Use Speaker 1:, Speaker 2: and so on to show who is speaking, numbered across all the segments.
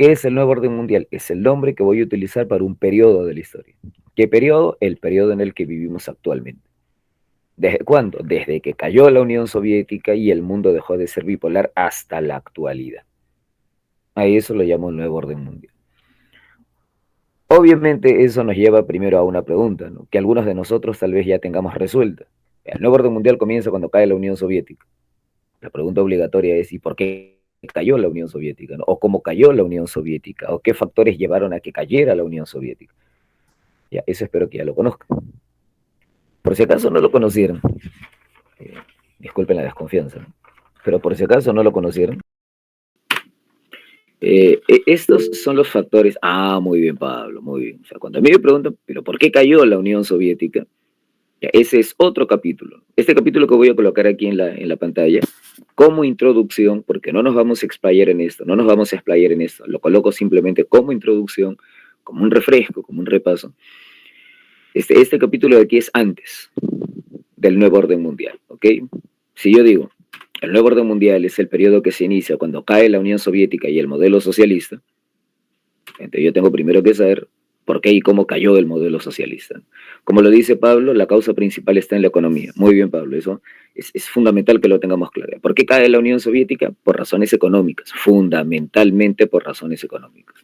Speaker 1: ¿Qué es el nuevo orden mundial? Es el nombre que voy a utilizar para un periodo de la historia. ¿Qué periodo? El periodo en el que vivimos actualmente. ¿Desde cuándo? Desde que cayó la Unión Soviética y el mundo dejó de ser bipolar hasta la actualidad. A eso lo llamo nuevo orden mundial. Obviamente eso nos lleva primero a una pregunta, ¿no? Que algunos de nosotros tal vez ya tengamos resuelta. El nuevo orden mundial comienza cuando cae la Unión Soviética. La pregunta obligatoria es, ¿y por qué cayó la Unión Soviética? ¿No? ¿O cómo cayó la Unión Soviética? ¿O qué factores llevaron a que cayera la Unión Soviética? Ya, eso espero que ya lo conozcan. Por si acaso no lo conocieron, eh, disculpen la desconfianza, ¿no? Pero por si acaso no lo conocieron, estos son los factores. Ah, muy bien, Pablo, muy bien. O sea, cuando a mí me preguntan, ¿pero por qué cayó la Unión Soviética? Ya, ese es otro capítulo. Este capítulo que voy a colocar aquí en la pantalla, como introducción, porque no nos vamos a explayar en esto, no nos vamos a explayar en esto, lo coloco simplemente como introducción, como un refresco, como un repaso. Este capítulo de aquí es antes del nuevo orden mundial, ¿ok? Si yo digo, el nuevo orden mundial es el periodo que se inicia cuando cae la Unión Soviética y el modelo socialista, entonces yo tengo primero que saber por qué y cómo cayó el modelo socialista. Como lo dice Pablo, la causa principal está en la economía. Muy bien, Pablo, eso es fundamental que lo tengamos claro. ¿Por qué cae la Unión Soviética? Por razones económicas, fundamentalmente por razones económicas.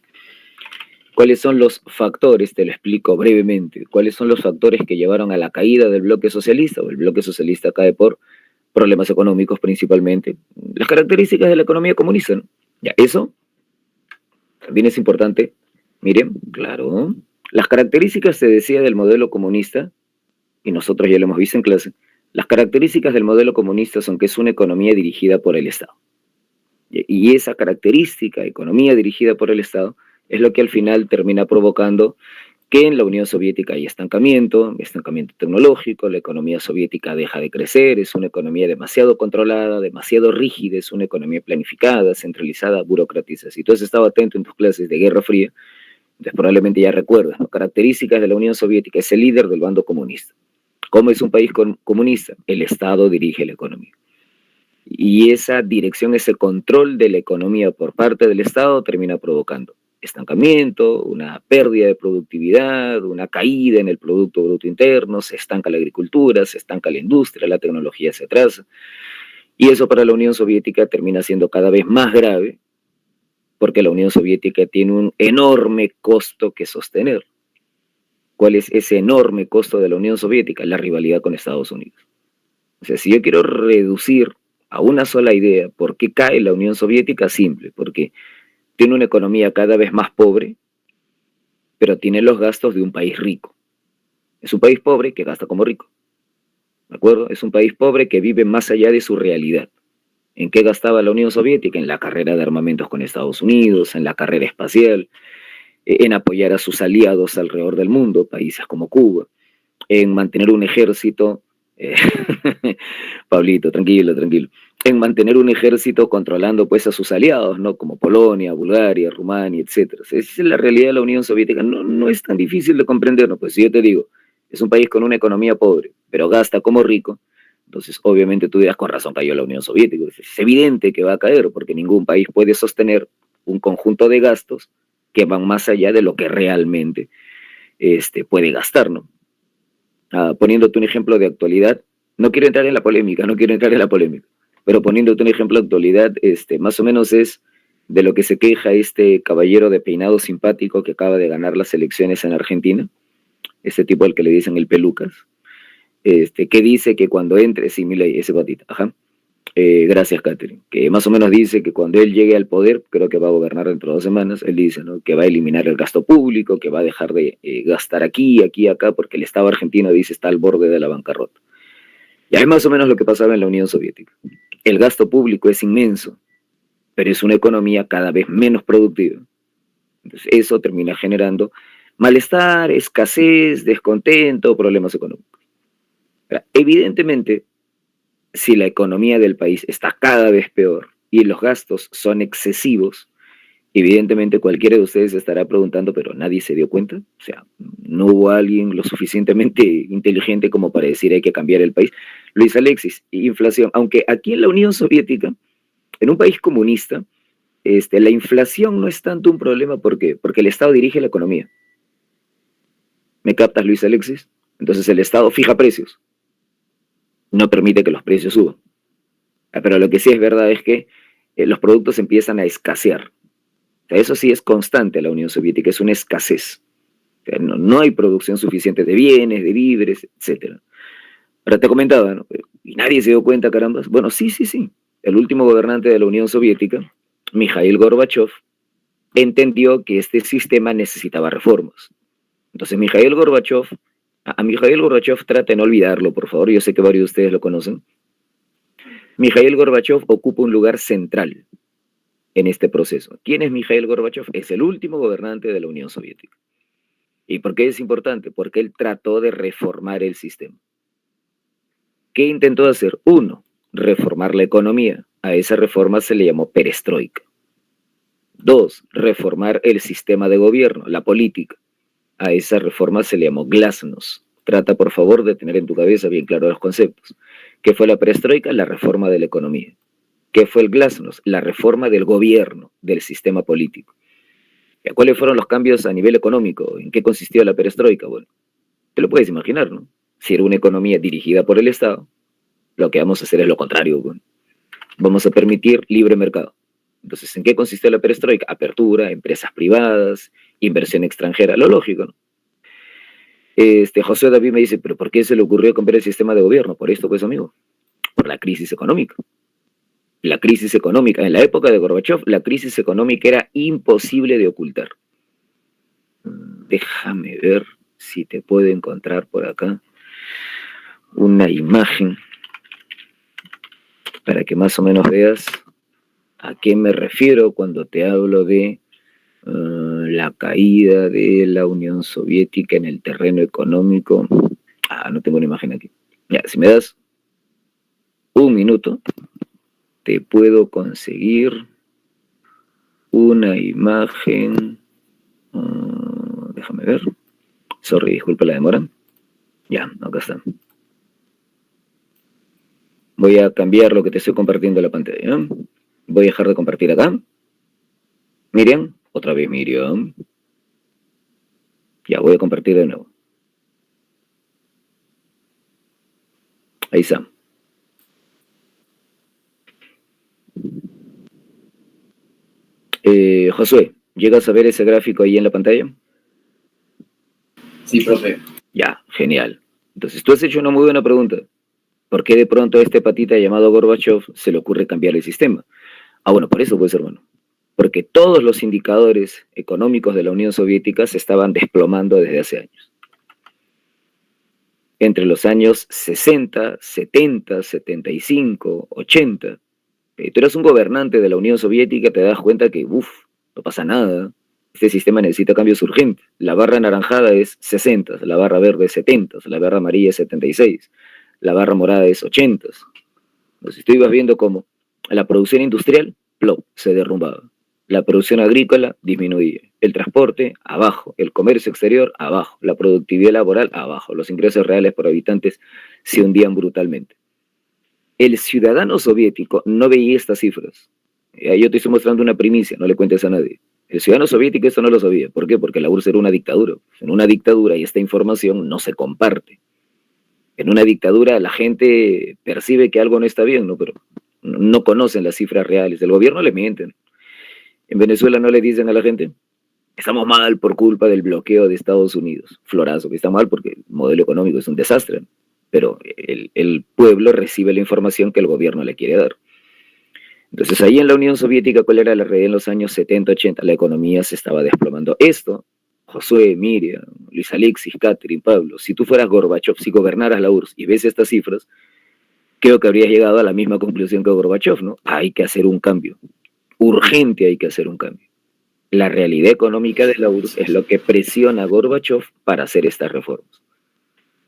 Speaker 1: ¿Cuáles son los factores? Te lo explico brevemente. ¿Cuáles son los factores que llevaron a la caída del bloque socialista? O el bloque socialista cae por problemas económicos principalmente. Las características de la economía comunista, ¿no? Ya, eso también es importante. Miren, claro, las características, se decía, del modelo comunista, y nosotros ya lo hemos visto en clase, las características del modelo comunista son que es una economía dirigida por el Estado. Y esa característica, economía dirigida por el Estado, es lo que al final termina provocando que en la Unión Soviética hay estancamiento tecnológico, la economía soviética deja de crecer, es una economía demasiado controlada, demasiado rígida, es una economía planificada, centralizada, burocratizada. Si tú has estado atento en tus clases de Guerra Fría, entonces probablemente ya recuerdas, ¿no? Características de la Unión Soviética: es el líder del bando comunista. ¿Cómo es un país comunista? El Estado dirige la economía. Y esa dirección, ese control de la economía por parte del Estado termina provocando estancamiento, una pérdida de productividad, una caída en el Producto Bruto Interno, se estanca la agricultura, se estanca la industria, la tecnología se atrasa. Y eso para la Unión Soviética termina siendo cada vez más grave, porque la Unión Soviética tiene un enorme costo que sostener. ¿Cuál es ese enorme costo de la Unión Soviética? La rivalidad con Estados Unidos. O sea, si yo quiero reducir a una sola idea por qué cae la Unión Soviética, simple, porque tiene una economía cada vez más pobre, pero tiene los gastos de un país rico. Es un país pobre que gasta como rico, ¿de acuerdo? Es un país pobre que vive más allá de su realidad. ¿En qué gastaba la Unión Soviética? En la carrera de armamentos con Estados Unidos, en la carrera espacial, en apoyar a sus aliados alrededor del mundo, países como Cuba, en mantener un ejército, eh, Pablito, tranquilo, tranquilo, en mantener un ejército controlando pues a sus aliados, ¿no? Como Polonia, Bulgaria, Rumania, etcétera. Esa es la realidad de la Unión Soviética. No, no es tan difícil de comprender, ¿no? Pues si yo te digo, es un país con una economía pobre, pero gasta como rico, entonces obviamente tú dirás, con razón cayó la Unión Soviética. Es evidente que va a caer, porque ningún país puede sostener un conjunto de gastos que van más allá de lo que realmente puede gastar, ¿no? Poniéndote un ejemplo de actualidad, no quiero entrar en la polémica, no quiero entrar en la polémica, pero poniéndote un ejemplo de actualidad, más o menos es de lo que se queja este caballero de peinado simpático que acaba de ganar las elecciones en Argentina, ese tipo al que le dicen el pelucas, que dice que cuando entre, sí, Milei, ese patita, ajá, gracias, Catherine, que más o menos dice que cuando él llegue al poder, creo que va a gobernar dentro de 2 semanas, él dice, ¿no?, que va a eliminar el gasto público, que va a dejar de gastar aquí, aquí, acá, porque el Estado argentino, dice, está al borde de la bancarrota. Y es más o menos lo que pasaba en la Unión Soviética. El gasto público es inmenso, pero es una economía cada vez menos productiva. Entonces eso termina generando malestar, escasez, descontento, problemas económicos. Evidentemente, si la economía del país está cada vez peor y los gastos son excesivos, evidentemente cualquiera de ustedes estará preguntando, pero nadie se dio cuenta. O sea, no hubo alguien lo suficientemente inteligente como para decir hay que cambiar el país. Luis Alexis, inflación. Aunque aquí en la Unión Soviética, en un país comunista, La inflación no es tanto un problema, ¿por qué? Porque el Estado dirige la economía. ¿Me captas, Luis Alexis? Entonces el Estado fija precios, no permite que los precios suban. Pero lo que sí es verdad es que los productos empiezan a escasear. O sea, eso sí es constante en la Unión Soviética, es una escasez. O sea, no hay producción suficiente de bienes, de víveres, etc. Ahora te comentaba, ¿no? Y nadie se dio cuenta, carambas. Bueno, sí, sí, sí. El último gobernante de la Unión Soviética, Mikhail Gorbachev, entendió que este sistema necesitaba reformas. Entonces, Mikhail Gorbachev trata de no olvidarlo, por favor, yo sé que varios de ustedes lo conocen. Mikhail Gorbachev ocupa un lugar central en este proceso. ¿Quién es Mikhail Gorbachev? Es el último gobernante de la Unión Soviética. ¿Y por qué es importante? Porque él trató de reformar el sistema. ¿Qué intentó hacer? Uno, reformar la economía. A esa reforma se le llamó perestroika. Dos, reformar el sistema de gobierno, la política. A esa reforma se le llamó glasnost. Trata, por favor, de tener en tu cabeza bien claros los conceptos. ¿Qué fue la perestroika? La reforma de la economía. ¿Qué fue el glasnost? La reforma del gobierno, del sistema político. ¿Cuáles fueron los cambios a nivel económico? ¿En qué consistió la perestroika? Bueno, te lo puedes imaginar, ¿no? Si era una economía dirigida por el Estado, lo que vamos a hacer es lo contrario. Bueno, vamos a permitir libre mercado. Entonces, ¿en qué consistió la perestroika? Apertura, empresas privadas, inversión extranjera, lo lógico, ¿no? José David me dice, ¿pero por qué se le ocurrió cambiar el sistema de gobierno? Por esto, pues, amigo, por la crisis económica. La crisis económica, en la época de Gorbachev, la crisis económica era imposible de ocultar. Déjame ver si te puedo encontrar por acá una imagen para que más o menos veas a qué me refiero cuando te hablo de la caída de la Unión Soviética en el terreno económico. No tengo una imagen aquí. Ya, si me das un minuto, te puedo conseguir una imagen. Déjame ver. Sorry, disculpa la demora. Ya, acá está. Voy a cambiar lo que te estoy compartiendo en la pantalla, ¿no? Voy a dejar de compartir acá. Miriam, otra vez Miriam. Ya, voy a compartir de nuevo. Ahí está. Josué, ¿llegas a ver ese gráfico ahí en la pantalla?
Speaker 2: Sí, profe.
Speaker 1: Ya, genial. Entonces, tú has hecho una muy buena pregunta. ¿Por qué de pronto a este patita llamado Gorbachev se le ocurre cambiar el sistema? Bueno, por eso pues, hermano. Porque todos los indicadores económicos de la Unión Soviética se estaban desplomando desde hace años. Entre los años 60, 70, 75, 80, tú eras un gobernante de la Unión Soviética, te das cuenta que, no pasa nada. Este sistema necesita cambios urgentes. La barra anaranjada es 60, la barra verde es 70, la barra amarilla es 76, la barra morada es 80. Entonces tú ibas viendo cómo la producción industrial, plop, se derrumbaba. La producción agrícola disminuía. El transporte, abajo. El comercio exterior, abajo. La productividad laboral, abajo. Los ingresos reales por habitantes se hundían brutalmente. El ciudadano soviético no veía estas cifras. Yo te estoy mostrando una primicia, no le cuentes a nadie. El ciudadano soviético esto no lo sabía. ¿Por qué? Porque la URSS era una dictadura. En una dictadura y esta información no se comparte. En una dictadura la gente percibe que algo no está bien, ¿no? Pero no conocen las cifras reales. El gobierno le mienten. En Venezuela no le dicen a la gente, estamos mal por culpa del bloqueo de Estados Unidos. Florazo, que está mal porque el modelo económico es un desastre. Pero el pueblo recibe la información que el gobierno le quiere dar. Entonces ahí en la Unión Soviética, ¿cuál era la realidad en los años 70, 80? La economía se estaba desplomando. Esto, Josué, Miriam, Luis Alexis, Catherine, Pablo, si tú fueras Gorbachev, si gobernaras la URSS y ves estas cifras, creo que habrías llegado a la misma conclusión que Gorbachev, ¿no? Hay que hacer un cambio. Urgente hay que hacer un cambio. La realidad económica de la URSS es lo que presiona a Gorbachev para hacer estas reformas.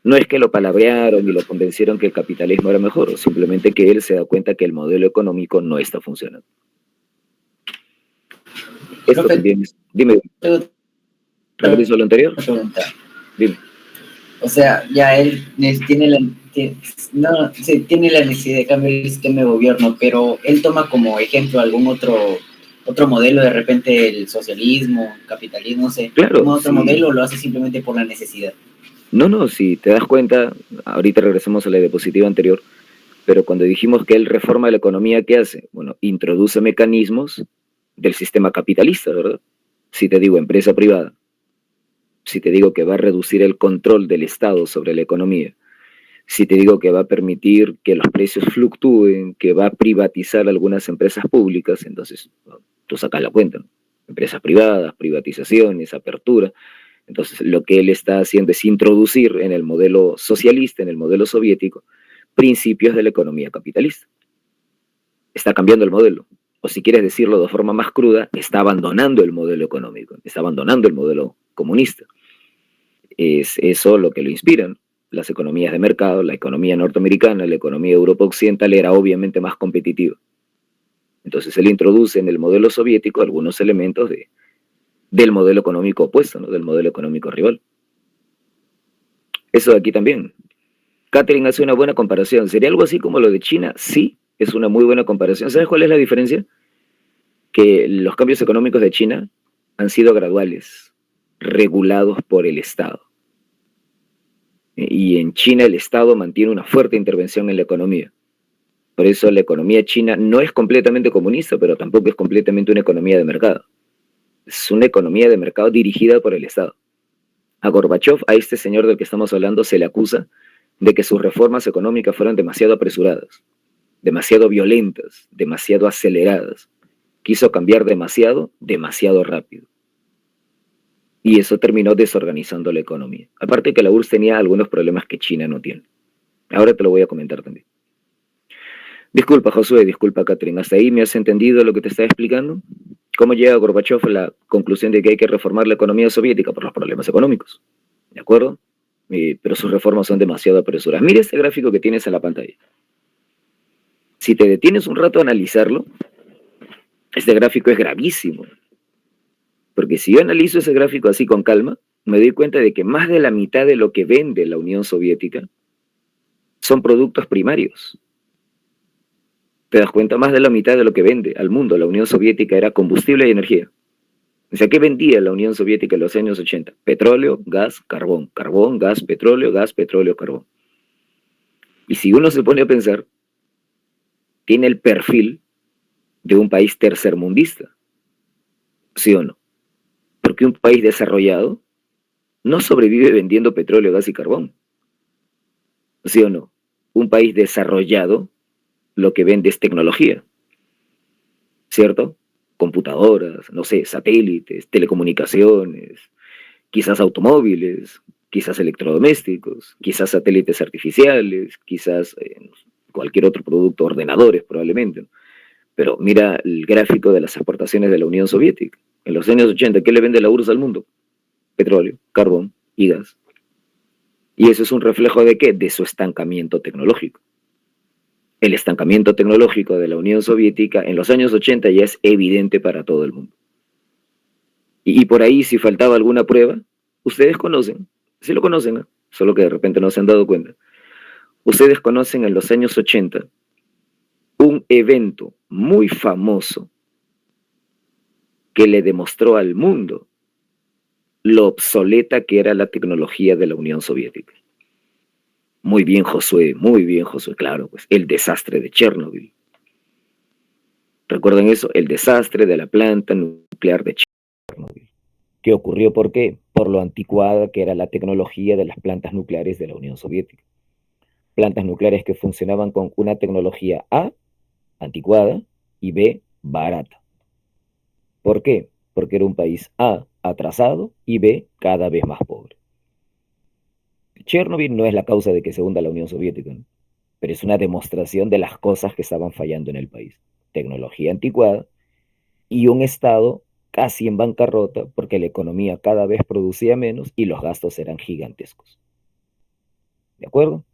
Speaker 1: No es que lo palabrearon y lo convencieron que el capitalismo era mejor, simplemente que él se da cuenta que el modelo económico no está funcionando. Esto también es... Dime. ¿También hizo lo anterior? Dime.
Speaker 2: O sea, ya él tiene la necesidad de cambiar el sistema de gobierno, pero él toma como ejemplo algún otro otro modelo, de repente el socialismo, capitalismo, no sé,
Speaker 1: Claro,
Speaker 2: toma otro
Speaker 1: sí.
Speaker 2: modelo o lo hace simplemente por la necesidad.
Speaker 1: No, si te das cuenta, ahorita regresamos a la diapositiva anterior, pero cuando dijimos que él reforma la economía, ¿qué hace? Bueno, introduce mecanismos del sistema capitalista, ¿verdad? Si te digo empresa privada, si te digo que va a reducir el control del Estado sobre la economía, si te digo que va a permitir que los precios fluctúen, que va a privatizar algunas empresas públicas, entonces tú sacas la cuenta, ¿no? Empresas privadas, privatizaciones, apertura. Entonces lo que él está haciendo es introducir en el modelo socialista, en el modelo soviético, principios de la economía capitalista. Está cambiando el modelo. O si quieres decirlo de forma más cruda, está abandonando el modelo económico, está abandonando el modelo comunista. Es eso lo que lo inspira, ¿no? Las economías de mercado, la economía norteamericana, la economía de Europa Occidental era obviamente más competitiva. Entonces él introduce en el modelo soviético algunos elementos del modelo económico opuesto, ¿no? Del modelo económico rival. Eso de aquí también. Catherine hace una buena comparación. ¿Sería algo así como lo de China? Sí, es una muy buena comparación. ¿Sabes cuál es la diferencia? Que los cambios económicos de China han sido graduales, regulados por el Estado. Y en China el Estado mantiene una fuerte intervención en la economía. Por eso la economía china no es completamente comunista, pero tampoco es completamente una economía de mercado. Es una economía de mercado dirigida por el Estado. A Gorbachev, a este señor del que estamos hablando, se le acusa de que sus reformas económicas fueron demasiado apresuradas, demasiado violentas, demasiado aceleradas. Quiso cambiar demasiado, demasiado rápido. Y eso terminó desorganizando la economía. Aparte que la URSS tenía algunos problemas que China no tiene. Ahora te lo voy a comentar también. Disculpa, Josué, disculpa, Catherine. ¿Hasta ahí me has entendido lo que te estaba explicando? ¿Cómo llega Gorbachev a la conclusión de que hay que reformar la economía soviética por los problemas económicos? ¿De acuerdo? Pero sus reformas son demasiado apresuradas. Mira este gráfico que tienes en la pantalla. Si te detienes un rato a analizarlo, este gráfico es gravísimo. Porque si yo analizo ese gráfico así con calma, me doy cuenta de que más de la mitad de lo que vende la Unión Soviética son productos primarios. ¿Te das cuenta? Más de la mitad de lo que vende al mundo la Unión Soviética era combustible y energía. O sea, ¿qué vendía la Unión Soviética en los años 80? Petróleo, gas, carbón. Carbón, gas, petróleo, carbón. Y si uno se pone a pensar, tiene el perfil de un país tercermundista. ¿Sí o no? Porque un país desarrollado no sobrevive vendiendo petróleo, gas y carbón. ¿Sí o no? Un país desarrollado lo que vende es tecnología, ¿cierto? Computadoras, no sé, satélites, telecomunicaciones, quizás automóviles, quizás electrodomésticos, quizás satélites artificiales, quizás cualquier otro producto, ordenadores probablemente. Pero mira el gráfico de las exportaciones de la Unión Soviética. En los años 80, ¿qué le vende la URSS al mundo? Petróleo, carbón y gas. Y eso es un reflejo de qué? De su estancamiento tecnológico. El estancamiento tecnológico de la Unión Soviética en los años 80 ya es evidente para todo el mundo. Y por ahí, si faltaba alguna prueba, ustedes conocen, sí lo conocen, ¿eh? Solo que de repente no se han dado cuenta. Ustedes conocen en los años 80 un evento muy famoso que le demostró al mundo lo obsoleta que era la tecnología de la Unión Soviética. Muy bien, Josué, claro, pues el desastre de Chernobyl. ¿Recuerdan eso? El desastre de la planta nuclear de Chernobyl. ¿Qué ocurrió? ¿Por qué? Por lo anticuada que era la tecnología de las plantas nucleares de la Unión Soviética. Plantas nucleares que funcionaban con una tecnología A, anticuada, y B, barata. ¿Por qué? Porque era un país A, atrasado, y B, cada vez más pobre. Chernobyl no es la causa de que se hunda la Unión Soviética, ¿no? Pero es una demostración de las cosas que estaban fallando en el país. Tecnología anticuada y un Estado casi en bancarrota porque la economía cada vez producía menos y los gastos eran gigantescos. ¿De acuerdo?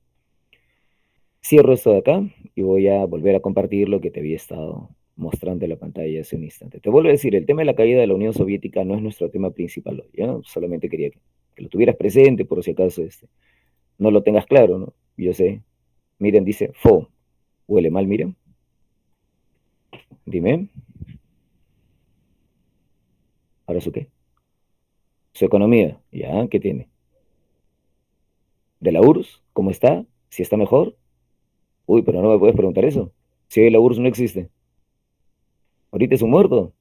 Speaker 1: Cierro esto de acá y voy a volver a compartir lo que te había estado mostrando en la pantalla hace un instante. Te vuelvo a decir, el tema de la caída de la Unión Soviética no es nuestro tema principal hoy, ¿ya? Solamente quería que lo tuvieras presente por si acaso no lo tengas claro, ¿no? Yo sé. Miren, dice, huele mal, miren. Dime. ¿Ahora su qué? Su economía. ¿Ya? ¿Qué tiene? ¿De la URSS? ¿Cómo está? ¿Si está mejor? Uy, pero no me puedes preguntar eso. Si hoy la URSS no existe. Ahorita es un muerto.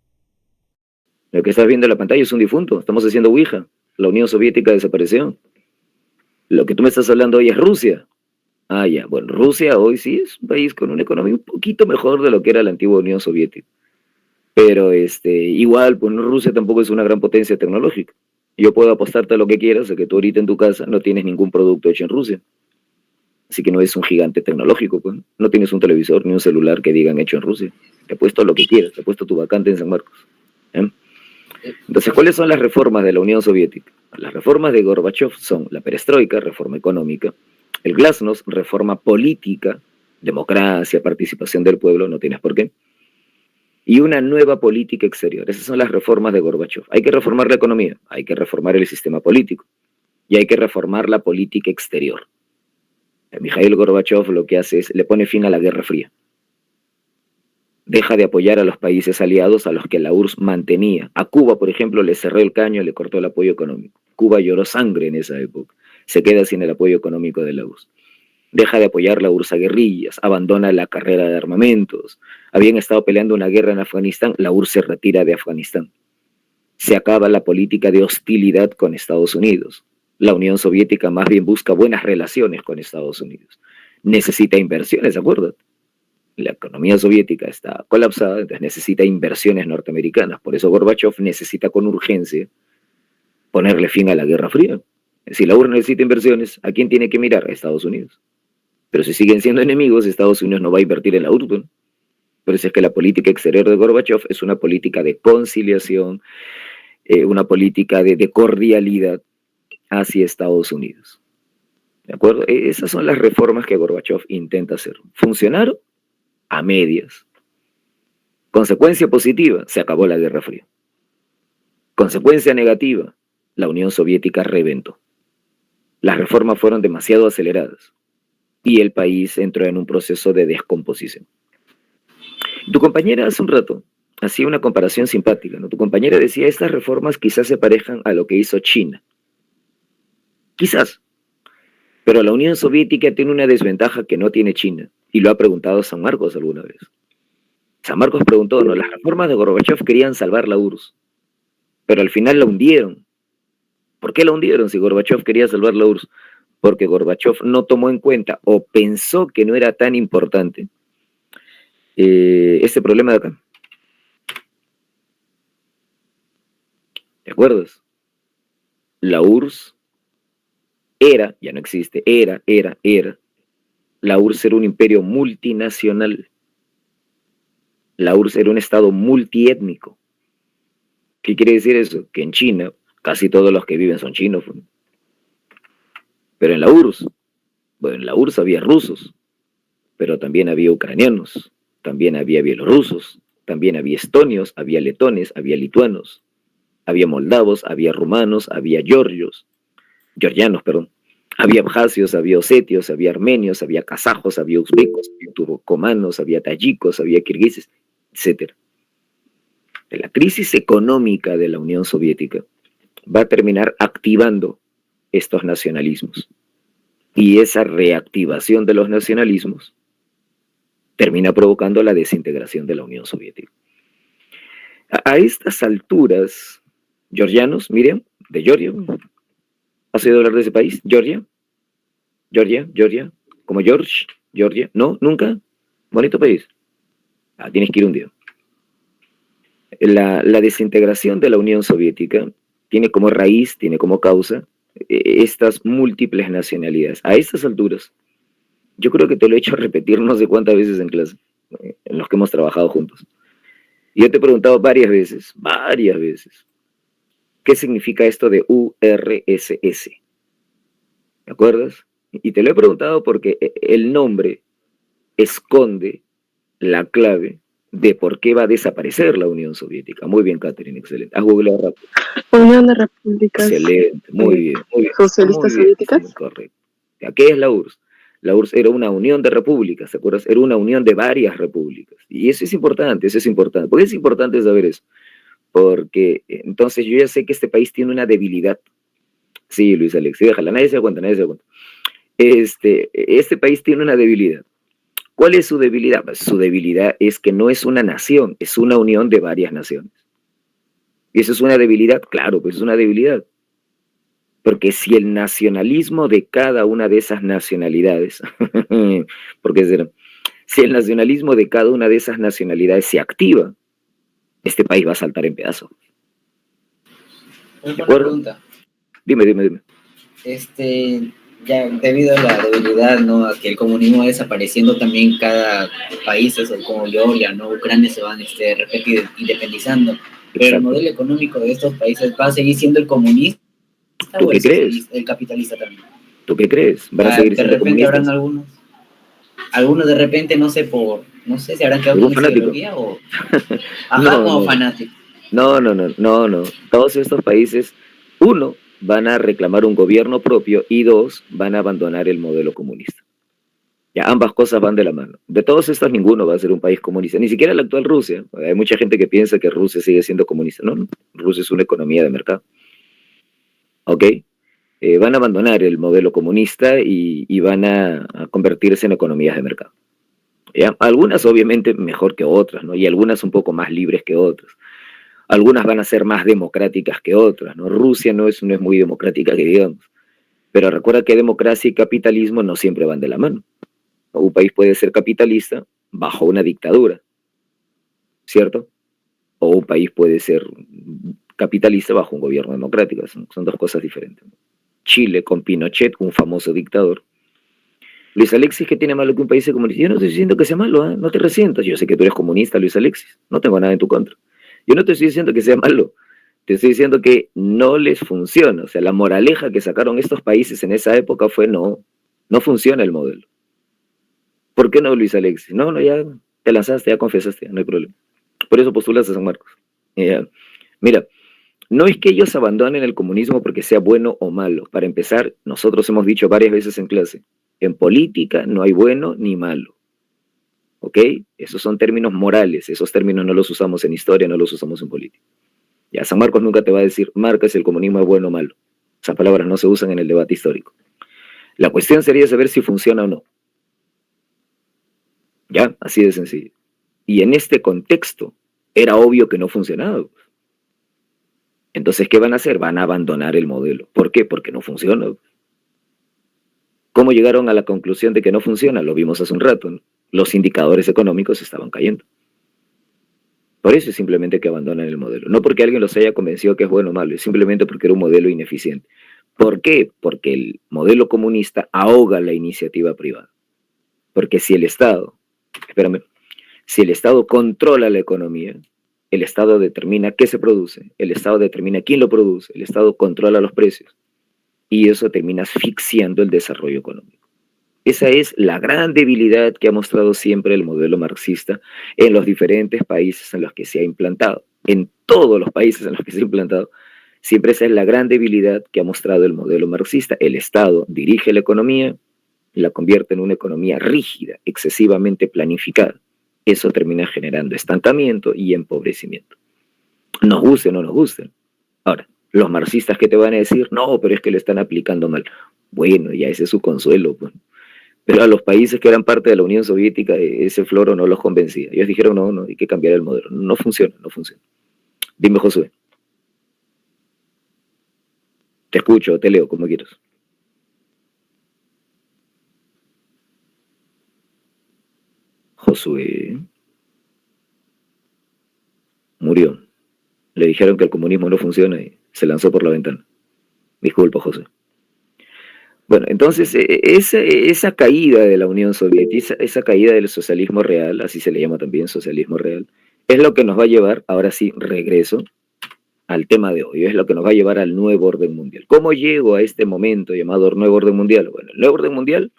Speaker 1: Lo que estás viendo en la pantalla es un difunto. Estamos haciendo Ouija. La Unión Soviética desapareció. Lo que tú me estás hablando hoy es Rusia. Ah, ya. Bueno, Rusia hoy sí es un país con una economía un poquito mejor de lo que era la antigua Unión Soviética. Pero igual, pues Rusia tampoco es una gran potencia tecnológica. Yo puedo apostarte a lo que quieras, a que tú ahorita en tu casa no tienes ningún producto hecho en Rusia. Así que no es un gigante tecnológico, pues. No tienes un televisor ni un celular que digan hecho en Rusia. Te apuesto a lo que quieras, te apuesto tu vacante en San Marcos. ¿Eh? Entonces, ¿cuáles son las reformas de la Unión Soviética? Las reformas de Gorbachev son la perestroika, reforma económica, el glasnost, reforma política, democracia, participación del pueblo, no tienes por qué, y una nueva política exterior. Esas son las reformas de Gorbachev. Hay que reformar la economía, hay que reformar el sistema político y hay que reformar la política exterior. Mikhail Gorbachev lo que hace es, le pone fin a la Guerra Fría. Deja de apoyar a los países aliados a los que la URSS mantenía. A Cuba, por ejemplo, le cerró el caño, le cortó el apoyo económico. Cuba lloró sangre en esa época. Se queda sin el apoyo económico de la URSS. Deja de apoyar la URSS a guerrillas, abandona la carrera de armamentos. Habían estado peleando una guerra en Afganistán, la URSS se retira de Afganistán. Se acaba la política de hostilidad con Estados Unidos. La Unión Soviética más bien busca buenas relaciones con Estados Unidos. Necesita inversiones, acuérdate. La economía soviética está colapsada, entonces necesita inversiones norteamericanas. Por eso Gorbachev necesita con urgencia ponerle fin a la Guerra Fría. Si la URSS necesita inversiones, ¿a quién tiene que mirar? A Estados Unidos. Pero si siguen siendo enemigos, Estados Unidos no va a invertir en la URSS. Por eso es que la política exterior de Gorbachev es una política de conciliación, una política de cordialidad hacia Estados Unidos. ¿De acuerdo? Esas son las reformas que Gorbachev intenta hacer. ¿Funcionaron? A medias. Consecuencia positiva, se acabó la Guerra Fría. Consecuencia negativa, la Unión Soviética reventó. Las reformas fueron demasiado aceleradas y el país entró en un proceso de descomposición. Tu compañera hace un rato hacía una comparación simpática, ¿no? Tu compañera decía, estas reformas quizás se parejan a lo que hizo China. Quizás. Pero la Unión Soviética tiene una desventaja que no tiene China, y lo ha preguntado San Marcos alguna vez. San Marcos preguntó, ¿no? Las reformas de Gorbachev querían salvar la URSS, pero al final la hundieron. ¿Por qué la hundieron si Gorbachev quería salvar la URSS? Porque Gorbachev no tomó en cuenta o pensó que no era tan importante este problema de acá. ¿Te acuerdas? La URSS era, ya no existe, era. La URSS era un imperio multinacional. La URSS era un estado multiétnico. ¿Qué quiere decir eso? Que en China casi todos los que viven son chinos. Pero en la URSS, bueno, en la URSS había rusos, pero también había ucranianos, también había bielorrusos, también había estonios, había letones, había lituanos, había moldavos, había rumanos, había georgianos, perdón. Había abjasios, había osetios, había armenios, había kazajos, había uzbecos, había turcomanos, había tayikos, había kirguises, etc. La crisis económica de la Unión Soviética va a terminar activando estos nacionalismos. Y esa reactivación de los nacionalismos termina provocando la desintegración de la Unión Soviética. A estas alturas, georgianos, Miriam, de Georgia, ¿has oído hablar de ese país? Georgia, como George, Georgia, ¿no? ¿Nunca? Bonito país. Tienes que ir un día. La desintegración de la Unión Soviética tiene como raíz, tiene como causa estas múltiples nacionalidades. A estas alturas, yo creo que te lo he hecho repetir no sé cuántas veces en clase, en los que hemos trabajado juntos. Y yo te he preguntado varias veces, ¿qué significa esto de URSS? ¿Me acuerdas? Y te lo he preguntado porque el nombre esconde la clave de por qué va a desaparecer la Unión Soviética. Muy bien, Catherine, excelente. Haz googleado rápido.
Speaker 3: Unión de Repúblicas
Speaker 1: Excelente, muy bien.
Speaker 3: Socialistas
Speaker 1: Muy bien,
Speaker 3: Soviéticas.
Speaker 1: sí, correcto. ¿Qué es la URSS? La URSS era una unión de repúblicas, ¿te acuerdas? Era una unión de varias repúblicas. Y eso es importante, ¿Por qué es importante saber eso? porque entonces yo ya sé que este país tiene una debilidad. Sí, Luis Alex, sí, déjala, nadie se da cuenta, nadie se da cuenta. Este país tiene una debilidad. ¿Cuál es su debilidad? Pues su debilidad es que no es una nación, es una unión de varias naciones. ¿Y eso es una debilidad? Claro, pues es una debilidad. Porque si el nacionalismo de cada una de esas nacionalidades, porque si el nacionalismo de cada una de esas nacionalidades se activa, este país va a saltar en pedazos.
Speaker 2: Una
Speaker 1: ¿De acuerdo?
Speaker 2: pregunta.
Speaker 1: Dime.
Speaker 2: Ya debido a la debilidad, ¿no? A que el comunismo va desapareciendo también cada país, eso, como Georgia, ¿no? Ucrania se van de repente independizando. Pero el
Speaker 1: Exacto.
Speaker 2: modelo económico de estos países va a seguir siendo el comunista
Speaker 1: ¿Tú
Speaker 2: o
Speaker 1: qué crees?
Speaker 2: el capitalista también.
Speaker 1: ¿Tú qué crees? ¿Van a seguir
Speaker 2: De
Speaker 1: siendo
Speaker 2: repente
Speaker 1: comunistas?
Speaker 2: habrán algunos de repente, no sé si habrán quedado
Speaker 1: ¿Algún
Speaker 2: con esa
Speaker 1: fanático?
Speaker 2: ideología o ajá,
Speaker 1: No,
Speaker 2: como
Speaker 1: no.
Speaker 2: fanáticos.
Speaker 1: No. Todos estos países, uno, van a reclamar un gobierno propio y dos, van a abandonar el modelo comunista. Ya, ambas cosas van de la mano. De todos estos, ninguno va a ser un país comunista, ni siquiera la actual Rusia. Hay mucha gente que piensa que Rusia sigue siendo comunista. No. Rusia es una economía de mercado. ¿Ok? Van a abandonar el modelo comunista y van a convertirse en economías de mercado. ¿Ya? Algunas obviamente mejor que otras, ¿no? Y algunas un poco más libres que otras. Algunas van a ser más democráticas que otras, ¿no? Rusia no es muy democrática, que digamos. Pero recuerda que democracia y capitalismo no siempre van de la mano. Un país puede ser capitalista bajo una dictadura, ¿cierto? O un país puede ser capitalista bajo un gobierno democrático. Son dos cosas diferentes. Chile con Pinochet, un famoso dictador. Luis Alexis, ¿qué tiene malo que un país sea comunista? Yo no estoy diciendo que sea malo, ¿eh? No te resientas. Yo sé que tú eres comunista, Luis Alexis. No tengo nada en tu contra. Yo no te estoy diciendo que sea malo. Te estoy diciendo que no les funciona. O sea, la moraleja que sacaron estos países en esa época fue no funciona el modelo. ¿Por qué no, Luis Alexis? No, ya te lanzaste, ya confesaste, ya no hay problema. Por eso postulas a San Marcos. Mira, no es que ellos abandonen el comunismo porque sea bueno o malo. Para empezar, nosotros hemos dicho varias veces en clase, en política no hay bueno ni malo. ¿Ok? Esos son términos morales, esos términos no los usamos en historia, no los usamos en política. Ya, San Marcos nunca te va a decir, marca si el comunismo es bueno o malo. Esas palabras no se usan en el debate histórico. La cuestión sería saber si funciona o no. Ya, así de sencillo. Y en este contexto, era obvio que no funcionaba. Entonces, ¿qué van a hacer? Van a abandonar el modelo. ¿Por qué? Porque no funciona. ¿Cómo llegaron a la conclusión de que no funciona? Lo vimos hace un rato, ¿no? Los indicadores económicos estaban cayendo. Por eso es simplemente que abandonan el modelo. No porque alguien los haya convencido que es bueno o malo, es simplemente porque era un modelo ineficiente. ¿Por qué? Porque el modelo comunista ahoga la iniciativa privada. Porque si el Estado, si el Estado controla la economía, el Estado determina qué se produce, el Estado determina quién lo produce, el Estado controla los precios y eso termina asfixiando el desarrollo económico. Esa es la gran debilidad que ha mostrado siempre el modelo marxista en los diferentes países en los que se ha implantado. En todos los países en los que se ha implantado, siempre esa es la gran debilidad que ha mostrado el modelo marxista. El Estado dirige la economía, la convierte en una economía rígida, excesivamente planificada. Eso termina generando estancamiento y empobrecimiento. Nos guste o no nos guste. Ahora, los marxistas que te van a decir, no, pero es que lo están aplicando mal. Bueno, ya ese es su consuelo, pues. Pero a los países que eran parte de la Unión Soviética, ese floro no los convencía. Ellos dijeron, no, hay que cambiar el modelo. No funciona. Dime, Josué. Te escucho, te leo, como quieras. Josué murió. Le dijeron que el comunismo no funciona y se lanzó por la ventana. Disculpa, José. Bueno, entonces esa caída de la Unión Soviética, esa caída del socialismo real, así se le llama también socialismo real, es lo que nos va a llevar, ahora sí, regreso al tema de hoy, es lo que nos va a llevar al nuevo orden mundial. ¿Cómo llego a este momento llamado nuevo orden mundial? Bueno, el nuevo orden mundial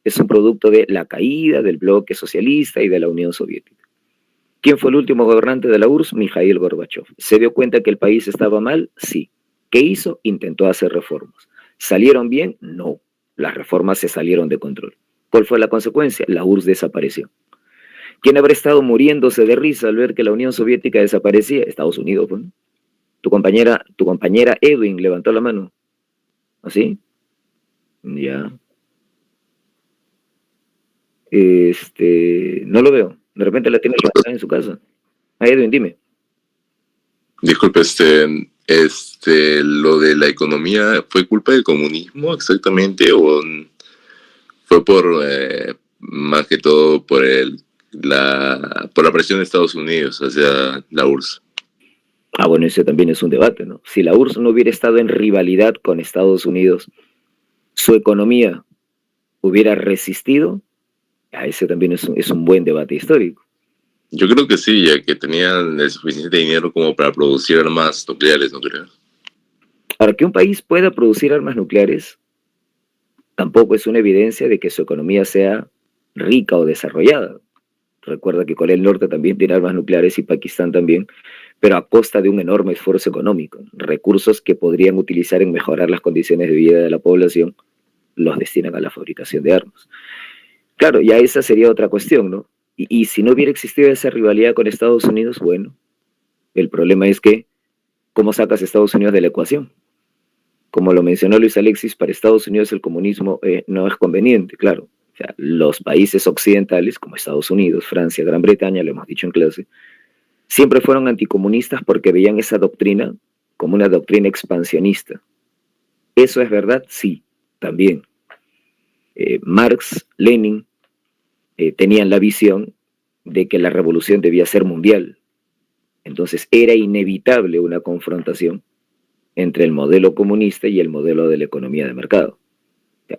Speaker 1: es un producto de la caída del bloque socialista y de la Unión Soviética. ¿Quién fue el último gobernante de la URSS? Mikhail Gorbachev. ¿Se dio cuenta que el país estaba mal? Sí. ¿Qué hizo? Intentó hacer reformas. ¿Salieron bien? No. Las reformas se salieron de control. ¿Cuál fue la consecuencia? La URSS desapareció. ¿Quién habrá estado muriéndose de risa al ver que la Unión Soviética desaparecía? Estados Unidos, pues. Tu compañera Edwin levantó la mano. ¿Así? Ya. No lo veo. De repente la tiene levantada en su casa. Edwin, dime.
Speaker 4: Disculpe, lo de la economía, ¿fue culpa del comunismo exactamente o fue por, más que todo, por por la presión de Estados Unidos hacia la URSS?
Speaker 1: Bueno, ese también es un debate, ¿no? Si la URSS no hubiera estado en rivalidad con Estados Unidos, su economía hubiera resistido, ese también es un buen debate histórico.
Speaker 4: Yo creo que sí, ya que tenían el suficiente dinero como para producir armas nucleares, ¿no crees?
Speaker 1: Ahora, que un país pueda producir armas nucleares tampoco es una evidencia de que su economía sea rica o desarrollada. Recuerda que Corea del Norte también tiene armas nucleares y Pakistán también, pero a costa de un enorme esfuerzo económico. Recursos que podrían utilizar en mejorar las condiciones de vida de la población los destinan a la fabricación de armas. Claro, ya esa sería otra cuestión, ¿no? Y si no hubiera existido esa rivalidad con Estados Unidos, bueno, el problema es que, ¿cómo sacas a Estados Unidos de la ecuación? Como lo mencionó Luis Alexis, para Estados Unidos el comunismo no es conveniente, claro. O sea, los países occidentales, como Estados Unidos, Francia, Gran Bretaña, lo hemos dicho en clase, siempre fueron anticomunistas porque veían esa doctrina como una doctrina expansionista. ¿Eso es verdad? Sí, también. Marx, Lenin, tenían la visión de que la revolución debía ser mundial. Entonces era inevitable una confrontación entre el modelo comunista y el modelo de la economía de mercado.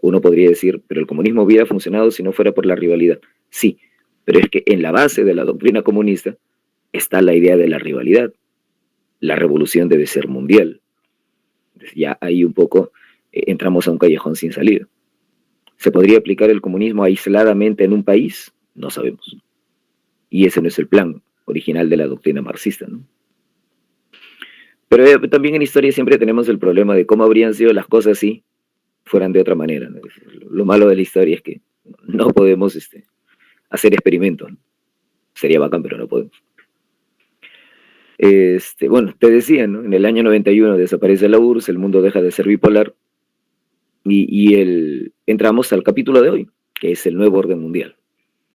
Speaker 1: Uno podría decir, pero el comunismo hubiera funcionado si no fuera por la rivalidad. Sí, pero es que en la base de la doctrina comunista está la idea de la rivalidad. La revolución debe ser mundial. Entonces ya ahí un poco entramos a un callejón sin salida. ¿Se podría aplicar el comunismo aisladamente en un país? No sabemos. Y ese no es el plan original de la doctrina marxista, ¿no? Pero también en historia siempre tenemos el problema de cómo habrían sido las cosas si fueran de otra manera, ¿no? Lo malo de la historia es que no podemos hacer experimentos, ¿no? Sería bacán, pero no podemos. Bueno, te decía, ¿no? En el año 91 desaparece la URSS, el mundo deja de ser bipolar y entramos al capítulo de hoy, que es el nuevo orden mundial.